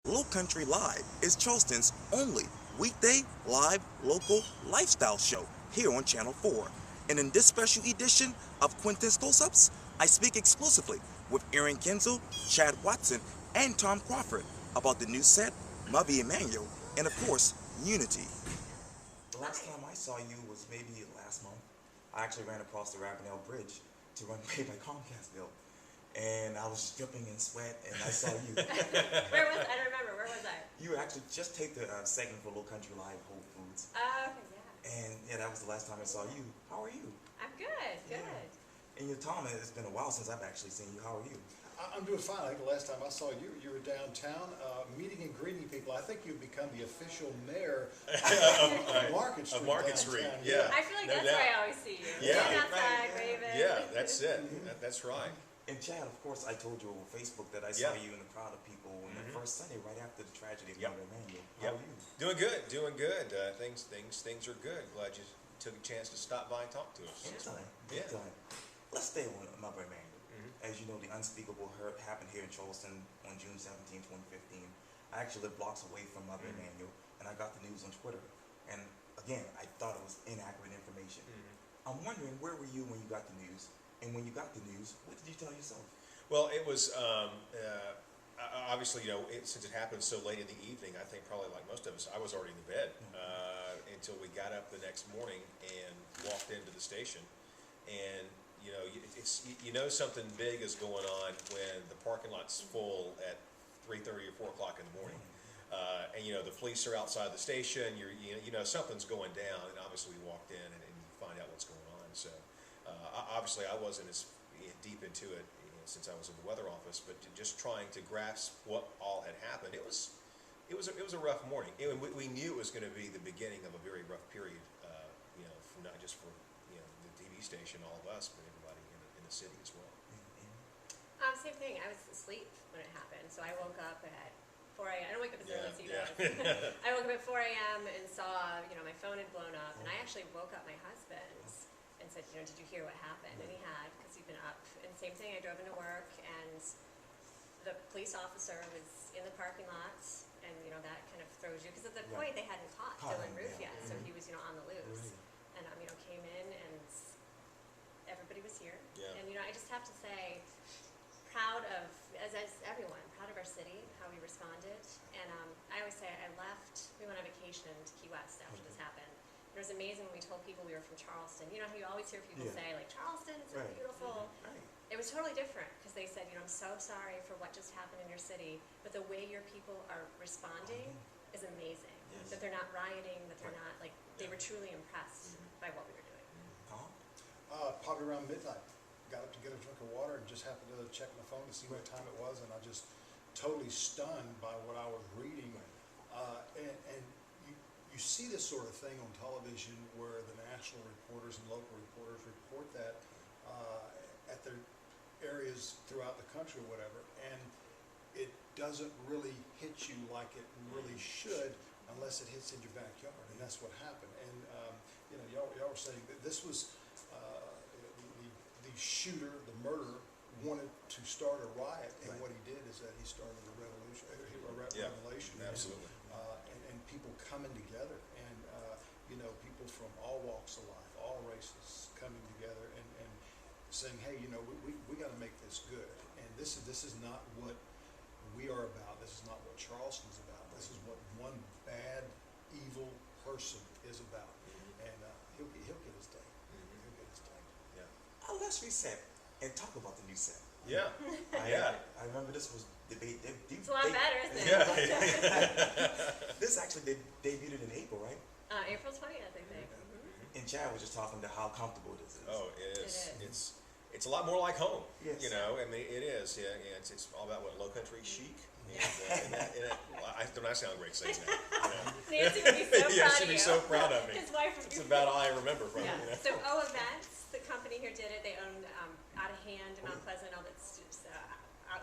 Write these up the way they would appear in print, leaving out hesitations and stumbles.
Lowcountry Live is Charleston's only weekday live local lifestyle show here on Channel 4. And in this special edition of Quintin's Close-Ups, I speak exclusively with Erin Kienzle, Chad Watson, and Tom Crawford about the new set, Mother Emanuel, and of course, Unity. The last time I saw you was maybe last month. I actually ran across the Ravenel Bridge to run pay my Comcast bill. And I was just dripping in sweat, and I saw you. Where was I? I don't remember. Where was I? You actually just taped the segment for Lowcountry Live Whole Foods. Oh, okay, yeah. And yeah, that was the last time I saw you. How are you? I'm good, good. Yeah. And your Tom, it's been a while since I've actually seen you. How are you? I'm doing fine. I think the last time I saw you, you were downtown meeting and greeting people. I think you've become the official mayor of Market Street. Yeah. I feel like No that's doubt. where I always see you. Yeah. Standing outside, waving. Yeah, that's it. That's right. And Chad, of course, I told you over Facebook that I saw Yeah. you in the crowd of people on the first Sunday right after the tragedy of Yep. Mother Emanuel. How are you? Doing good, doing good. Things are good. Glad you took a chance to stop by and talk to us. Anytime. Yeah. Anytime. Let's stay on Mother Emanuel. As you know, the unspeakable hurt happened here in Charleston on June 17, 2015. I actually lived blocks away from Mother Emanuel, and I got the news on Twitter. And again, I thought it was inaccurate information. I'm wondering, where were you when you got the news? And when you got the news, what did you tell yourself? Well, it was obviously, since it happened so late in the evening, I think probably like most of us, I was already in bed until we got up the next morning and walked into the station. And something big is going on when the parking lot's full at 3:30 or 4 o'clock in the morning. And the police are outside the station. Something's going down, and obviously we walked in and you find out what's going on. So obviously I wasn't as deep into it since I was in the weather office, but just trying to grasp what all had happened. It was a rough morning. We knew it was going to be the beginning of a very rough period. Not just for the TV station, all of us, but everybody in the city as well. Same thing. I was asleep when it happened, so I woke up at 4 a.m. I don't wake up as early as you Yeah. guys. I woke up at 4 a.m. and saw, my phone had blown up, and I actually woke up my husband and said, did you hear what happened? And he had, because he'd been up. And same thing, I drove into work, and the police officer was in the parking lot, and that kind of throws you, because at that point they hadn't caught Dylan Roof yet, so he was on the loose. And came in, and everybody was here. Yeah. And I just have to say, proud of, as everyone, proud of our city, how we responded. And I always say we went on vacation to Key West after this happened. It was amazing when we told people we were from Charleston. You know how you always hear people say, like, Charleston, it's so beautiful. Right. It was totally different, because they said, I'm so sorry for what just happened in your city, but the way your people are responding is amazing. Yes. That they're not rioting, that they're not, like, they were truly impressed by what we were doing. Tom? Probably around midnight. Got up to get a drink of water and just happened to check my phone to see what time it was, and I just totally stunned by what I was reading. And you see this sort of thing on television where the national reporters and local reporters report that at their areas throughout the country or whatever, and it doesn't really hit you like it really should unless it hits in your backyard, and that's what happened. And y'all were saying that this was the shooter, the murderer, wanted to start a riot, and what he did is that he started a revolution, revelation. Absolutely. And people coming together, and people from all walks of life, all races coming together and saying, hey, we got to make this good, and this is not what we are about. This is not what Charleston's about. This is what one bad, evil person is about, and he'll get his day. He'll get his day. Yeah. Let's reset and talk about the new set. Yeah. I remember this was debate. It's a lot better, isn't it? This actually debuted in April, right? April 20th, I think. And Chad was just talking about how comfortable this is. Oh, it is. It is. It's a lot more like home. Yes. I mean, it is. Yeah. It's all about what Lowcountry chic. Don't I sound great saying that? Nancy would be so proud Yeah, of she'd be you. so proud of me. His wife would It's be. about all I remember from Yeah. it. So O Events, the company here did it. They owned Out of Hand in Mount Pleasant, all that's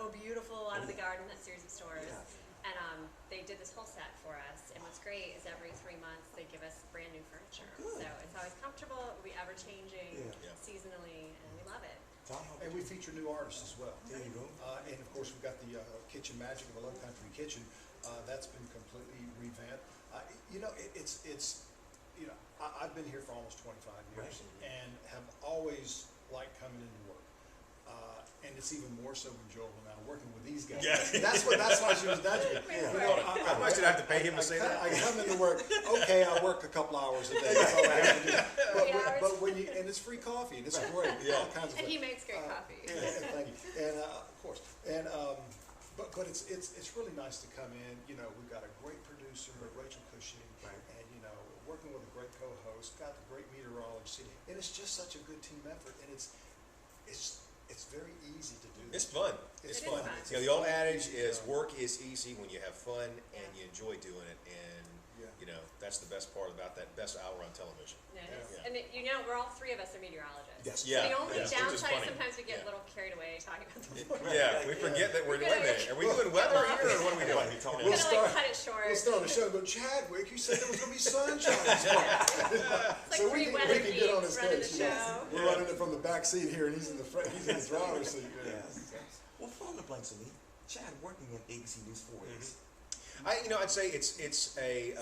Oh Beautiful, Out of the Garden, that series of stores. Yeah. And they did this whole set for us. And what's great is every 3 months they give us brand new furniture. Good. So it's always comfortable, it'll be ever changing Yeah. seasonally, and we love it. Tom, how And about we you? feature new artists as well. There you go. And of course, we've got the kitchen magic of the Lowcountry Kitchen. That's been completely revamped. You know, it's you know, I've been here for almost 25 years and have always liked coming into work. And it's even more so with Joel now, working with these guys. Yeah. That's why she was nudging me. Yeah. How much did I have to pay him to say that? I come into work, okay, I work a couple hours a day, that's all I have to do. But when you, and it's free coffee, and it's great, all kinds of And he flavors. makes great coffee. Thank you, and of course, and but it's really nice to come in. You know, we've got a great producer, Rachel Cushing, and you know, working with a great co-host, got the great meteorology, and it's just such a good team effort, and it's very easy to do. It's fun. It's It is fun. fun. You know, the old adage is work is easy when you have fun and you enjoy doing it, and you know that's the best part about that best hour on television. No, it is. Yeah. And you know, we're all three of us are meteorologists. Yes. So Yeah, the only yeah, which is downside funny. sometimes we get Yeah. a little carried away talking about the Yeah, we forget that we're doing that. Are we doing weather here, or what are we doing? We're We'll gonna start- like cut it short. We'll start the show and go, Chadwick, you said there was going to be sunshine this morning. It's like So three we weather can get on his geeks running the case. Yes. show. We're running it from the back seat here, and he's in the front, he's in the driver's seat. Yeah. Well, fill in the blanks for me. Chad working in ABC News 4 years. I'd say it's a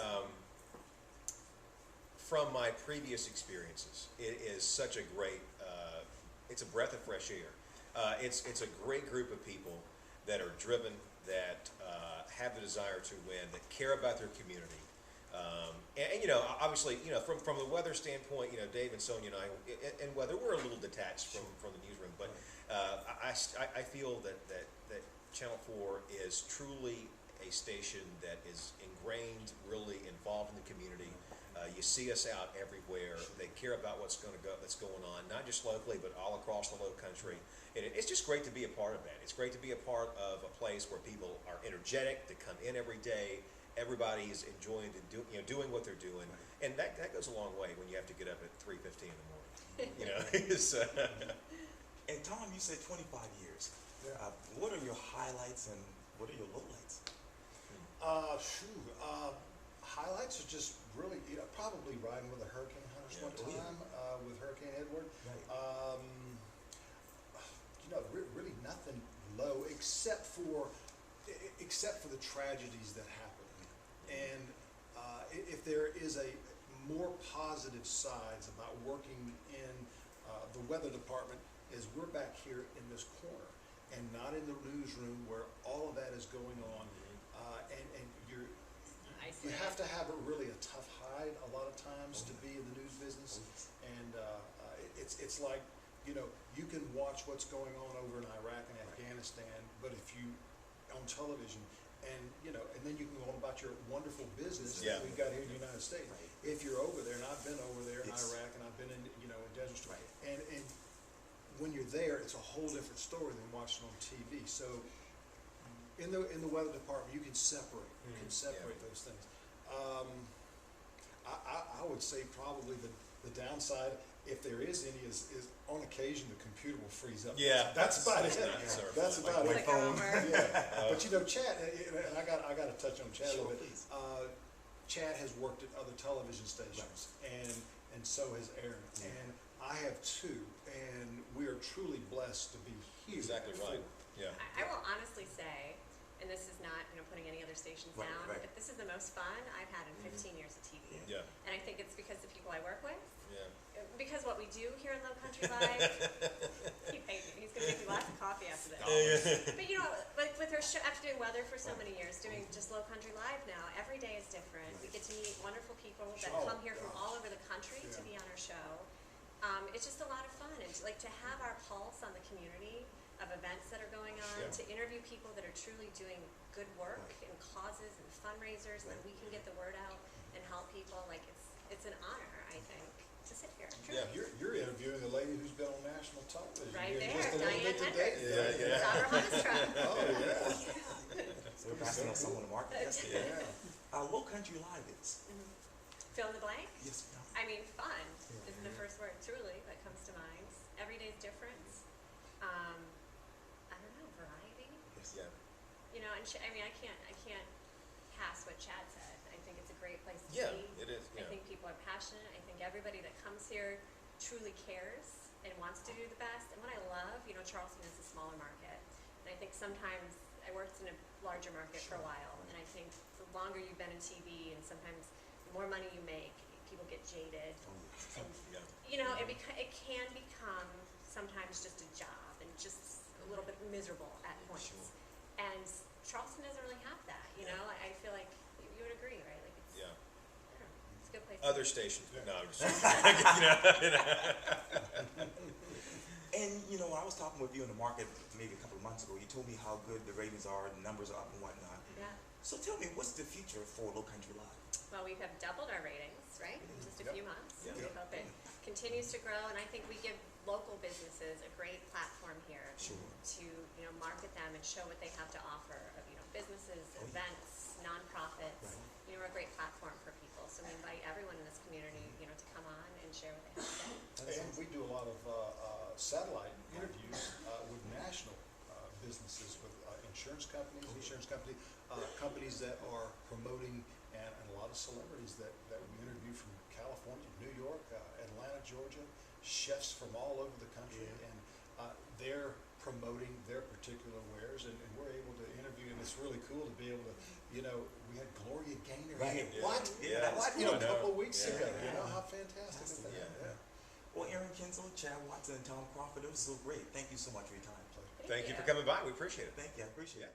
from my previous experiences, it is such a great, it's a breath of fresh air. It's a great group of people that are driven, that have the desire to win, that care about their community. And you know, obviously, you know, from the weather standpoint, you know, Dave and Sonia and I, and weather, we're a little detached from the newsroom, but I feel that Channel 4 is truly a station that is ingrained, really involved in the community. You see us out everywhere. They care about that's going on, not just locally, but all across the Lowcountry. And it's just great to be a part of that. It's great to be a part of a place where people are energetic, to come in every day. Everybody's enjoying doing what they're doing, and that goes a long way when you have to get up at 3:15 in the morning. You know, And Tom, you said 25 years. Yeah. What are your highlights and what are your lowlights? Highlights are just really, you know, probably riding with the Hurricane Hunters one time, with Hurricane Edward. You know, really nothing low except for the tragedies that happen. And if there is a more positive sides about working in the weather department, is we're back here in this corner and not in the newsroom where all of that is going on. And you have to have really a tough hide a lot of times to be in the news business. And it's like, you know, you can watch what's going on over in Iraq and Afghanistan, but if you, on television, and you know, and then you can go on about your wonderful business that we've got here in the United States. If you're over there, and I've been over there in Iraq, and I've been in, you know, in Desert Storm, and when you're there, it's a whole different story than watching on TV. So in the weather department, you can separate. You can separate those things. I would say probably the downside, if there is any, is on occasion the computer will freeze up. Yeah, that's about it. That's about It's it. like Homer. Yeah, but you know, Chad, and I got to touch on Chad a little bit. Please. Chad has worked at other television stations, and so has Erin, and I have too, and we are truly blessed to be here. exactly right. Yeah. I will honestly say, and this is not, you know, putting any other stations down, but this is the most fun I've had in 15 years of TV. Yeah. And I think it's because the people I work with, Yeah. because what we do here in Lowcountry Live, he paid me. He's going to make me lots of coffee after this. But you know, with her show, after doing weather for so many years, doing just Lowcountry Live now, every day is different. We get to meet wonderful people that come here from all over the country to be on our show. It's just a lot of fun, and to have our pulse on the community of events that are going on, to interview people that are truly doing good work and causes and fundraisers, and then we can get the word out and help people. Like it's an honor, I think, to sit here. Yeah. You're interviewing a lady who's been on national television. Right here there, just a little Diane bit today. Hendricks. Yeah. It's on her hummus truck. Oh, yeah. We're passing on someone to market. Yes. Yeah. Low Country Live is. Fill in the blank. Yes, ma'am. I mean, fun is the first word, truly, that comes to mind. Every day's different. I don't know, variety. Yes. Yeah. You know, and I can't pass what Chad said. I think it's a great place to Yeah, be. it is. I Yeah. think people are passionate. I think everybody that comes here truly cares and wants to do the best. And what I love, you know, Charleston is a smaller market. And I think sometimes I worked in a larger market for a while, and I think the longer you've been in TV, and sometimes the more money you make, people get jaded. And, Yeah. you know, it can become sometimes just a job and just a little bit miserable at points. Sure. And Charleston doesn't really have that, you know? I feel like you would agree, right? Like it's, Yeah. I don't know, it's a good place. Other to be. stations, no, I'm just, you know. And you know, when I was talking with you in the market maybe a couple of months ago, you told me how good the ratings are, the numbers are up and whatnot. Yeah. So tell me, what's the future for Lowcountry Live? Well, we have doubled our ratings, right, in just a Yep. few months. Yep. We hope it continues to grow, and I think we give local businesses a great platform here Sure. to, you know, market them and show what they have to offer of, you know, businesses, Oh, yeah. events, nonprofits. Right. You know, we're a great platform for people, so we invite everyone in this community, you know, to come on and share what they have to say. And we do a lot of satellite interviews with national businesses, with insurance companies, companies that are promoting, and a lot of celebrities that we interview from California, New York, Atlanta, Georgia, chefs from all over the country, and they're promoting their particular wares, and we're able to interview, and it's really cool to be able to, you know, we had Gloria Gaynor. Right. Here. What? Yeah. What? You know, I a couple of know. weeks Yeah. ago. You Yeah. know how fantastic is that? Yeah. Well, Erin Kienzle, Chad Watson, and Tom Crawford, it was so great. Thank you so much for your time. Thank you for coming by, we appreciate it. Thank you. I appreciate it.